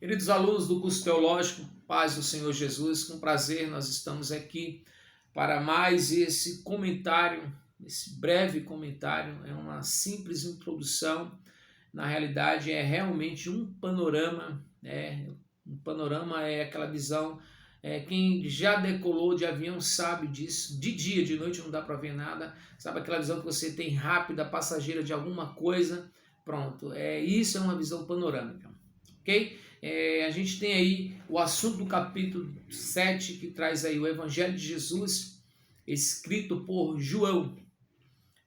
Queridos alunos do curso teológico, paz do Senhor Jesus, com prazer nós estamos aqui para mais esse comentário, esse breve comentário, é uma simples introdução, na realidade é realmente um panorama, um panorama é aquela visão, quem já decolou de avião sabe disso, de dia, de noite não dá para ver nada, sabe aquela visão que você tem rápida, passageira de alguma coisa, pronto, isso é uma visão panorâmica, ok? A gente tem aí o assunto do capítulo 7, que traz aí o Evangelho de Jesus, escrito por João.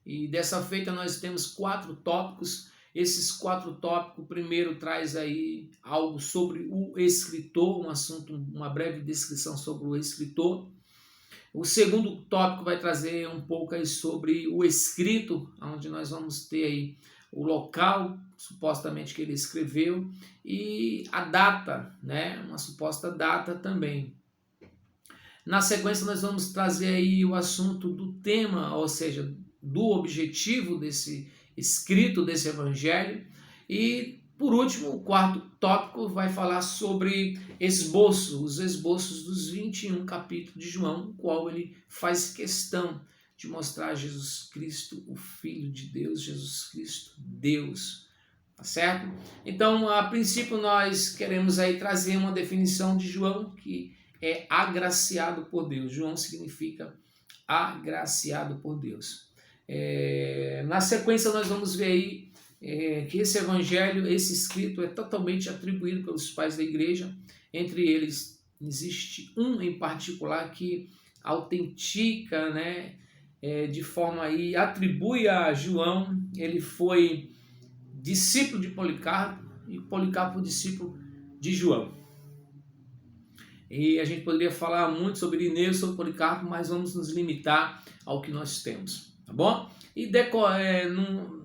E dessa feita nós temos 4 tópicos. Esses 4 tópicos, o primeiro traz aí algo sobre o escritor, um assunto, uma breve descrição sobre o escritor. O segundo tópico vai trazer um pouco aí sobre o escrito, onde nós vamos ter aí o local, supostamente, que ele escreveu, e a data, né? Uma suposta data também. Na sequência, nós vamos trazer aí o assunto do tema, ou seja, do objetivo desse escrito, desse evangelho. E, por último, o quarto tópico vai falar sobre esboço, os esboços dos 21 capítulos de João, no qual ele faz questão de mostrar Jesus Cristo, o Filho de Deus, Jesus Cristo, Deus. Tá certo? Então, a princípio, nós queremos aí trazer uma definição de João, que é agraciado por Deus. João significa agraciado por Deus. Na sequência, nós vamos ver aí que esse evangelho, esse escrito, é totalmente atribuído pelos pais da igreja. Entre eles, existe um em particular que autentica, né, de forma aí, atribui a João. Ele foi discípulo de Policarpo e Policarpo discípulo de João. E a gente poderia falar muito sobre Irineu, sobre Policarpo, mas vamos nos limitar ao que nós temos, tá bom? E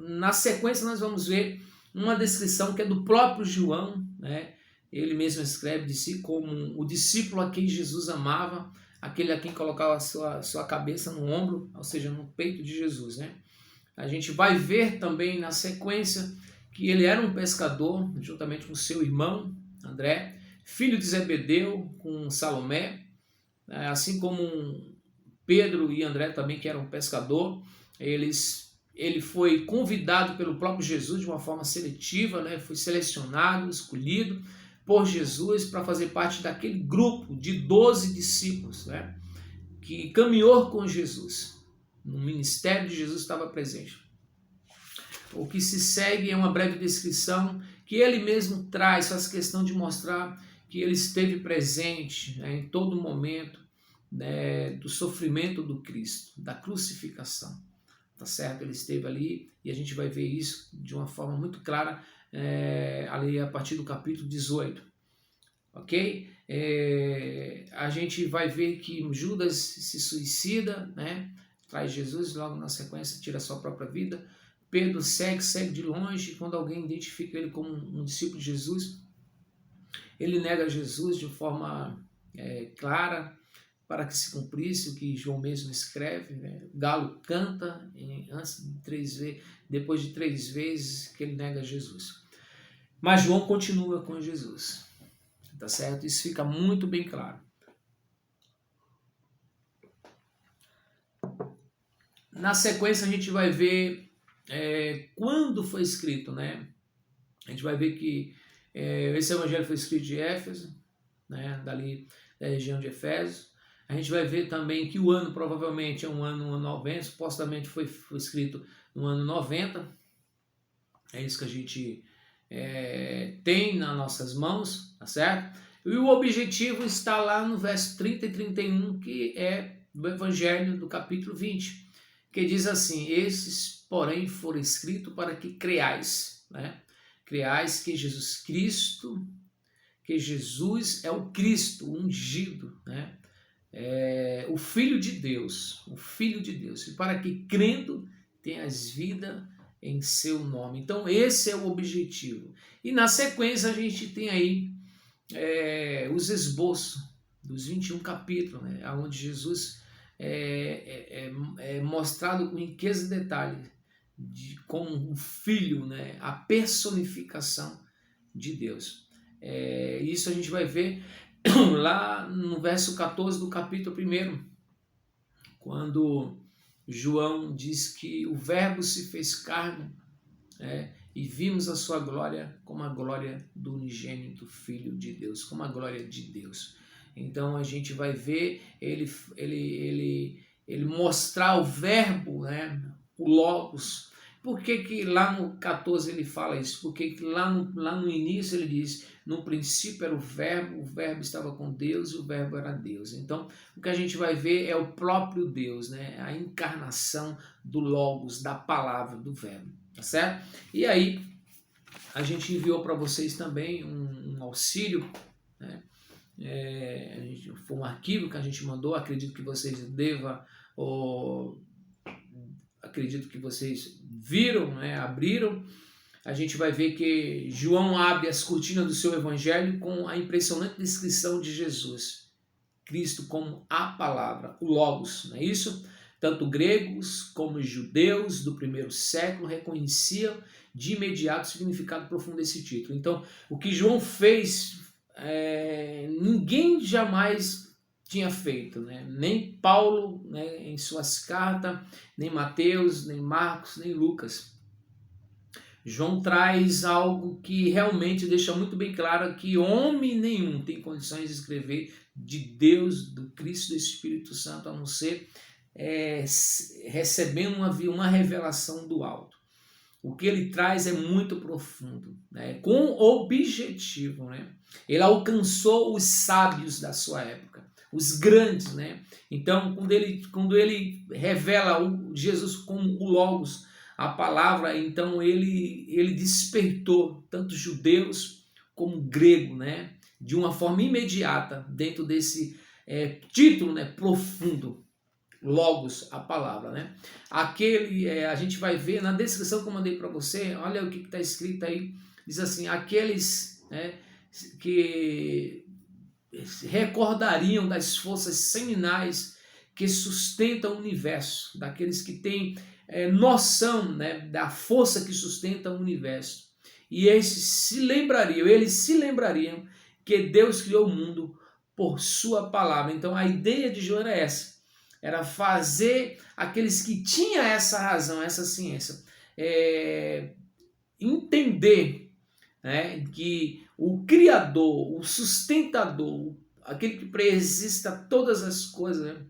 na sequência nós vamos ver uma descrição que é do próprio João, né? Ele mesmo escreve de si como o discípulo a quem Jesus amava, aquele a quem colocava a sua cabeça no ombro, ou seja, no peito de Jesus, né? A gente vai ver também na sequência que ele era um pescador, juntamente com seu irmão, André, filho de Zebedeu, com Salomé, assim como Pedro e André também, que eram pescador. Ele foi convidado pelo próprio Jesus de uma forma seletiva, né? Foi selecionado, escolhido por Jesus para fazer parte daquele grupo de 12 discípulos, né? Que caminhou com Jesus. No ministério de Jesus estava presente. O que se segue é uma breve descrição que ele mesmo traz, faz questão de mostrar que ele esteve presente, né, em todo momento, né, do sofrimento do Cristo, da crucificação. Tá certo? Ele esteve ali e a gente vai ver isso de uma forma muito clara ali a partir do capítulo 18. Ok? A gente vai ver que Judas se suicida, né? Traz Jesus, logo na sequência tira a sua própria vida. Pedro segue de longe. Quando alguém identifica ele como um discípulo de Jesus, ele nega Jesus de forma clara, para que se cumprisse o que João mesmo escreve, né? O galo canta depois de 3 vezes que ele nega Jesus. Mas João continua com Jesus, tá certo? Isso fica muito bem claro. Na sequência a gente vai ver quando foi escrito, né? A gente vai ver que esse evangelho foi escrito de Éfeso, né? Dali da região de Efésio. A gente vai ver também que o ano provavelmente é um ano 90, supostamente foi escrito no ano 90. É isso que a gente tem nas nossas mãos, tá certo? E o objetivo está lá no verso 30 e 31, que é do Evangelho do capítulo 20, que diz assim: esses, porém, foram escritos para que creais, né? Creais que Jesus é o Cristo, o ungido, né? O Filho de Deus, e para que crendo tenhas vida em seu nome. Então esse é o objetivo. E na sequência a gente tem aí os esboços dos 21 capítulos, né? Onde Jesus é mostrado com riqueza de detalhe como um filho, né? A personificação de Deus. Isso a gente vai ver lá no verso 14 do capítulo 1, quando João diz que o Verbo se fez carne, e vimos a sua glória como a glória do unigênito Filho de Deus, como a glória de Deus. Então a gente vai ver ele mostrar o Verbo, né, o Logos. Por que lá no 14 ele fala isso? Porque lá no início ele diz, no princípio era o Verbo estava com Deus e o Verbo era Deus. Então o que a gente vai ver é o próprio Deus, né? A encarnação do Logos, da palavra, do Verbo, tá certo? E aí a gente enviou para vocês também um auxílio, né? Foi um arquivo que a gente mandou, acredito que vocês acredito que vocês viram, né, abriram. A gente vai ver que João abre as cortinas do seu evangelho com a impressionante descrição de Jesus, Cristo como a palavra, o Logos, não é isso? Tanto gregos como judeus do primeiro século reconheciam de imediato o significado profundo desse título. Então, o que João fez, ninguém jamais tinha feito, né? Nem Paulo, né, em suas cartas, nem Mateus, nem Marcos, nem Lucas. João traz algo que realmente deixa muito bem claro que homem nenhum tem condições de escrever de Deus, do Cristo, do Espírito Santo, a não ser recebendo uma revelação do alto. O que ele traz é muito profundo, né? Com objetivo, né? Ele alcançou os sábios da sua época, os grandes, né? Então, quando ele revela Jesus como o Logos, a palavra, então ele despertou tanto judeus como grego, né? De uma forma imediata, dentro desse título, né, profundo, Logos, a palavra, né? A gente vai ver na descrição que eu mandei para você, olha o que está escrito aí, diz assim, aqueles, né, que recordariam das forças seminais que sustentam o universo, daqueles que têm noção, né, da força que sustenta o universo. E eles se lembrariam que Deus criou o mundo por sua palavra. Então a ideia de João era essa, era fazer aqueles que tinham essa razão, essa ciência, entender, né, que o Criador, o sustentador, aquele que preexista todas as coisas, né,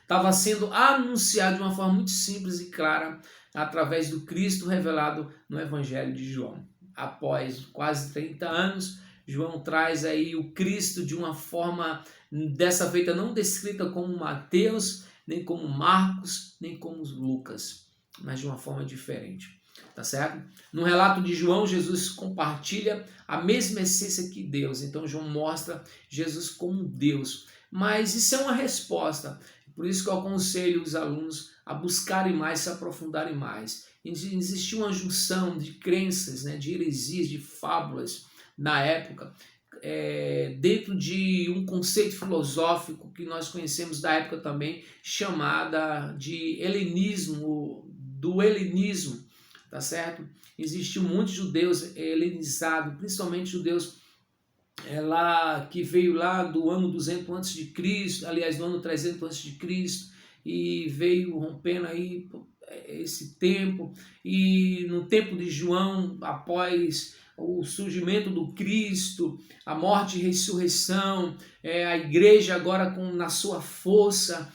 estava sendo anunciado de uma forma muito simples e clara através do Cristo revelado no Evangelho de João. Após quase 30 anos, João traz aí o Cristo de uma forma, dessa feita não descrita como Mateus, nem como Marcos, nem como Lucas, mas de uma forma diferente. Tá certo? No relato de João, Jesus compartilha a mesma essência que Deus. Então João mostra Jesus como Deus. Mas isso é uma resposta. Por isso que eu aconselho os alunos a buscarem mais, se aprofundarem mais. Existia uma junção de crenças, né, de heresias, de fábulas na época, dentro de um conceito filosófico que nós conhecemos da época também, chamada de helenismo, do helenismo, tá certo? Existiam muitos judeus helenizados, principalmente judeus lá que veio lá do ano 200 a.C., aliás, do ano 300 a.C., e veio rompendo aí esse tempo, e no tempo de João, após o surgimento do Cristo, a morte e ressurreição, a igreja agora na sua força,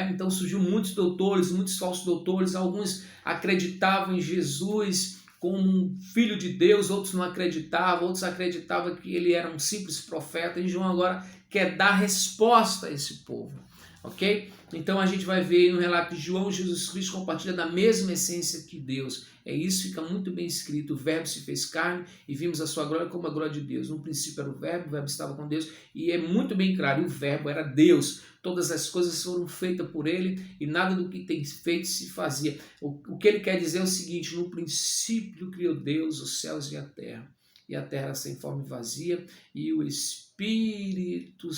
então surgiu muitos doutores, muitos falsos doutores, alguns acreditavam em Jesus como um filho de Deus, outros não acreditavam, outros acreditavam que ele era um simples profeta, e João agora quer dar resposta a esse povo, ok? Então a gente vai ver no relato de João, Jesus Cristo compartilha da mesma essência que Deus. Isso fica muito bem escrito, o Verbo se fez carne e vimos a sua glória como a glória de Deus. No princípio era o Verbo estava com Deus, e é muito bem claro, o Verbo era Deus. Todas as coisas foram feitas por ele e nada do que tem feito se fazia. O que ele quer dizer é o seguinte: no princípio criou Deus os céus e a terra era sem forma e vazia, e o Espírito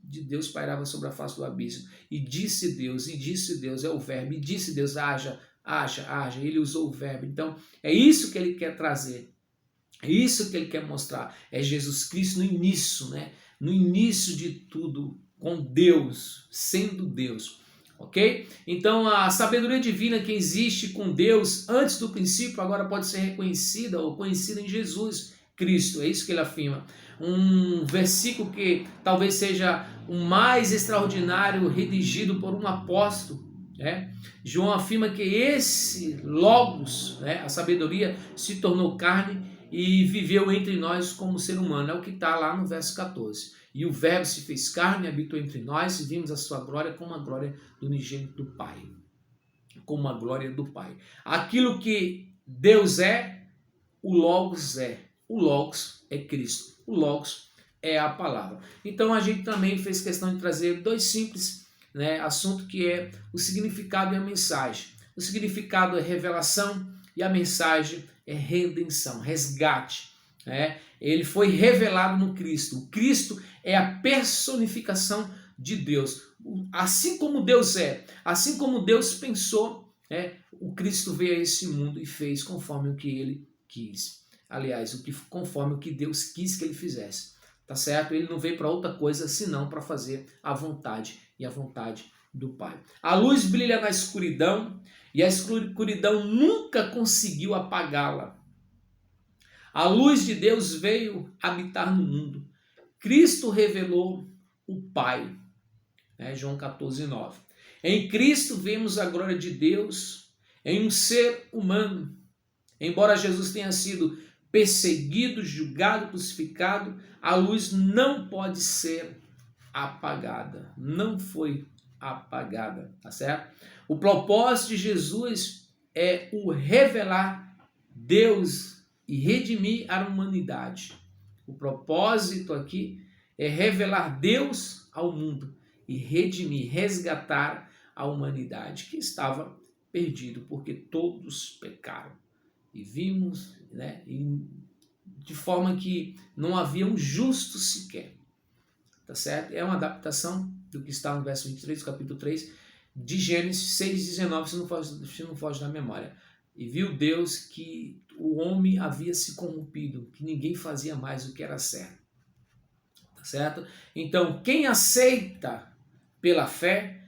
de Deus pairava sobre a face do abismo. E disse Deus, é o Verbo, e disse Deus, haja, ele usou o Verbo. Então, é isso que ele quer trazer. É isso que ele quer mostrar, é Jesus Cristo no início, né? No início de tudo, com Deus, sendo Deus, ok? Então a sabedoria divina que existe com Deus antes do princípio agora pode ser reconhecida ou conhecida em Jesus Cristo, é isso que ele afirma. Um versículo que talvez seja o mais extraordinário redigido por um apóstolo, né? João afirma que esse Logos, né, a sabedoria, se tornou carne e viveu entre nós como ser humano. É o que está lá no verso 14. E o verbo se fez carne e habitou entre nós e vimos a sua glória como a glória do unigênito do Pai. Como a glória do Pai. Aquilo que Deus é, o Logos é. O Logos é Cristo. O Logos é a palavra. Então a gente também fez questão de trazer dois simples, né, assuntos que é o significado e a mensagem. O significado é revelação e a mensagem é redenção, resgate. Né? Ele foi revelado no Cristo. O Cristo é a personificação de Deus. Assim como Deus é, assim como Deus pensou, né? O Cristo veio a esse mundo e fez conforme o que ele quis. Aliás, conforme o que Deus quis que ele fizesse. Tá certo? Ele não veio para outra coisa senão para fazer a vontade e a vontade do Pai. A luz brilha na escuridão e a escuridão nunca conseguiu apagá-la. A luz de Deus veio habitar no mundo. Cristo revelou o Pai. João 14, 9. Em Cristo vemos a glória de Deus em um ser humano. Embora Jesus tenha sido perseguido, julgado, crucificado, a luz não pode ser apagada. Não foi apagada, tá certo? O propósito de Jesus é o revelar Deus e redimir a humanidade. O propósito aqui é revelar Deus ao mundo e redimir, resgatar a humanidade que estava perdido, porque todos pecaram. E vimos, né, de forma que não havia um justo sequer. Tá certo? É uma adaptação do que está no verso 23 do capítulo 3 de Gênesis 6,19, se não foge da memória. E viu Deus que o homem havia se corrompido, que ninguém fazia mais o que era certo. Tá certo? Então, quem aceita pela fé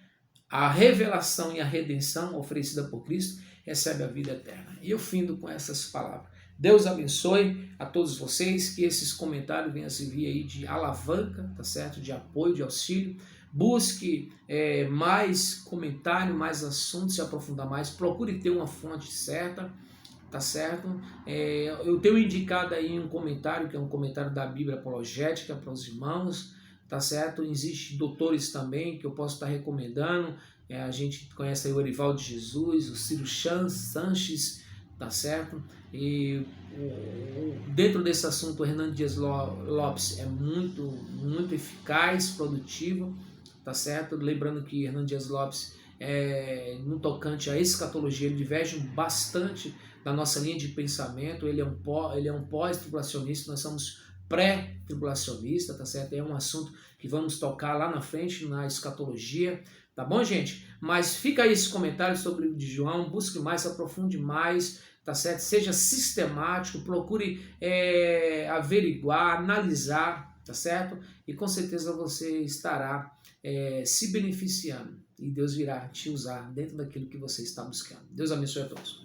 a revelação e a redenção oferecida por Cristo, recebe a vida eterna. E eu findo com essas palavras. Deus abençoe a todos vocês, que esses comentários venham a servir aí de alavanca, tá certo? De apoio, de auxílio. Busque mais comentário, mais assuntos, se aprofundar mais. Procure ter uma fonte certa, tá certo? Eu tenho indicado aí um comentário, que é um comentário da Bíblia Apologética para os irmãos, tá certo? Existem doutores também que eu posso estar recomendando. A gente conhece aí o Erivaldo de Jesus, o Ciro Sanches, tá certo? E dentro desse assunto, o Hernando Dias Lopes é muito eficaz, produtivo, tá certo? Lembrando que Hernando Dias Lopes, no tocante à escatologia, ele diverge bastante da nossa linha de pensamento. Ele é um pós-tribulacionista, nós somos pré-tribulacionista, tá certo? É um assunto que vamos tocar lá na frente, na escatologia, tá bom, gente? Mas fica aí esse comentário sobre o de João, busque mais, se aprofunde mais, tá certo? Seja sistemático, procure averiguar, analisar, tá certo? E com certeza você estará se beneficiando e Deus virá te usar dentro daquilo que você está buscando. Deus abençoe a todos.